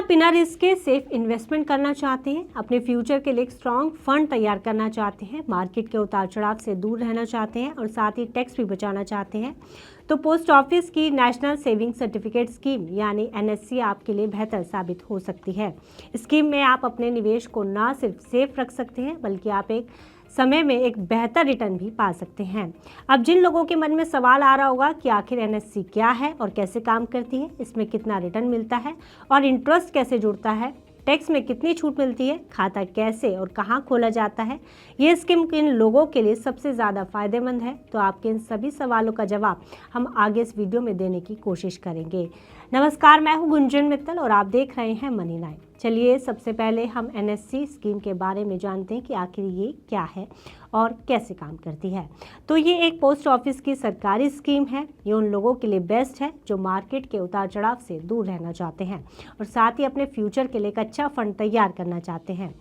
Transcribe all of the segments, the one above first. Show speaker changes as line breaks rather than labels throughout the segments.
बिना रिस्क के safe investment करना चाहते हैं, अपने फ्यूचर के लिए एक स्ट्रॉन्ग फंड तैयार करना चाहते हैं, मार्केट के उतार चढ़ाव से दूर रहना चाहते हैं और साथ ही टैक्स भी बचाना चाहते हैं, तो पोस्ट ऑफिस की नेशनल सेविंग सर्टिफिकेट स्कीम यानी एनएससी आपके लिए बेहतर साबित हो सकती है। स्कीम में आप अपने निवेश को न सिर्फ सेफ रख सकते हैं बल्कि आप एक समय में एक बेहतर रिटर्न भी पा सकते हैं। अब जिन लोगों के मन में सवाल आ रहा होगा कि आखिर एनएससी क्या है और कैसे काम करती है, इसमें कितना रिटर्न मिलता है और इंटरेस्ट कैसे जुड़ता है, टैक्स में कितनी छूट मिलती है, खाता कैसे और कहां खोला जाता है, ये स्कीम किन लोगों के लिए सबसे ज़्यादा फायदेमंद है, तो आपके इन सभी सवालों का जवाब हम आगे इस वीडियो में देने की कोशिश करेंगे। नमस्कार, मैं हूं गुंजन मित्तल और आप देख रहे हैं मनी 9। चलिए सबसे पहले हम एनएससी स्कीम के बारे में जानते हैं कि आखिर ये क्या है और कैसे काम करती है। तो ये एक पोस्ट ऑफिस की सरकारी स्कीम है। ये उन लोगों के लिए बेस्ट है जो मार्केट के उतार चढ़ाव से दूर रहना चाहते हैं और साथ ही अपने फ्यूचर के लिए एक अच्छा फंड तैयार करना चाहते हैं।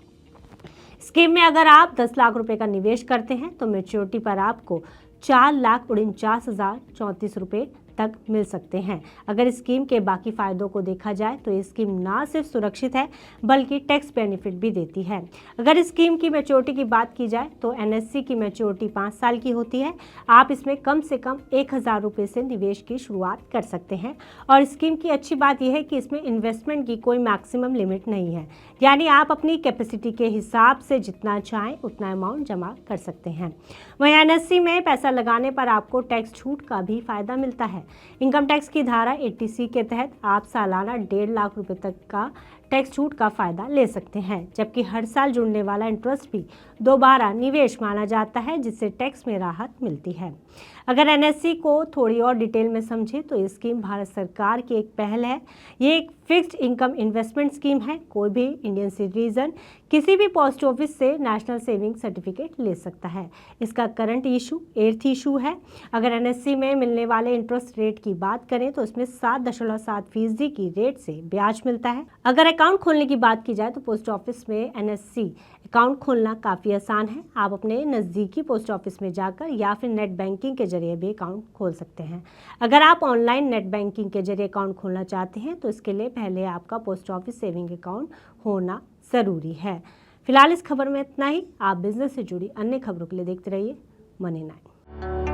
स्कीम में अगर आप 10 लाख रुपए का निवेश करते हैं तो मैच्योरिटी पर आपको 4,49,034 रुपये तक मिल सकते हैं। अगर स्कीम के बाकी फायदों को देखा जाए तो ये स्कीम ना सिर्फ सुरक्षित है बल्कि टैक्स बेनिफिट भी देती है। अगर स्कीम की मैच्योरिटी की बात की जाए तो एनएससी की मैच्योरिटी 5 साल की होती है। आप इसमें कम से कम 1,000 रुपये से निवेश की शुरुआत कर सकते हैं और स्कीम की अच्छी बात यह है कि इसमें इन्वेस्टमेंट की कोई मैक्सिमम लिमिट नहीं है, यानी आप अपनी कैपेसिटी के हिसाब से जितना चाहें उतना अमाउंट जमा कर सकते हैं। वहीं एनएससी में पैसा लगाने पर आपको टैक्स छूट का भी फायदा मिलता है। इनकम टैक्स की धारा 80C के तहत आप सालाना 1.5 लाख रुपए तक का टैक्स छूट का फायदा ले सकते हैं, जबकि हर साल जुड़ने वाला इंटरेस्ट भी दोबारा निवेश माना जाता है जिससे टैक्स में राहत मिलती है। अगर एनएससी को थोड़ी और डिटेल में समझें तो ये स्कीम भारत सरकार की एक पहल है। ये एक फिक्स्ड इनकम इन्वेस्टमेंट स्कीम है। कोई भी इंडियन सिटीजन किसी भी पोस्ट ऑफिस से नेशनल सेविंग सर्टिफिकेट ले सकता है। इसका करंट इशू 8th इशू है। अगर एनएससी में मिलने वाले इंटरेस्ट रेट की बात करें तो इसमें 7.7% की रेट से ब्याज मिलता है। अगर अकाउंट खोलने की बात की जाए तो पोस्ट ऑफिस में एनएससी अकाउंट खोलना काफ़ी आसान है। आप अपने नज़दीकी पोस्ट ऑफिस में जाकर या फिर नेट बैंकिंग के जरिए भी अकाउंट खोल सकते हैं। अगर आप ऑनलाइन नेट बैंकिंग के जरिए अकाउंट खोलना चाहते हैं तो इसके लिए पहले आपका पोस्ट ऑफिस सेविंग अकाउंट होना ज़रूरी है। फिलहाल इस खबर में इतना ही। आप बिजनेस से जुड़ी अन्य खबरों के लिए देखते रहिए मनी 9।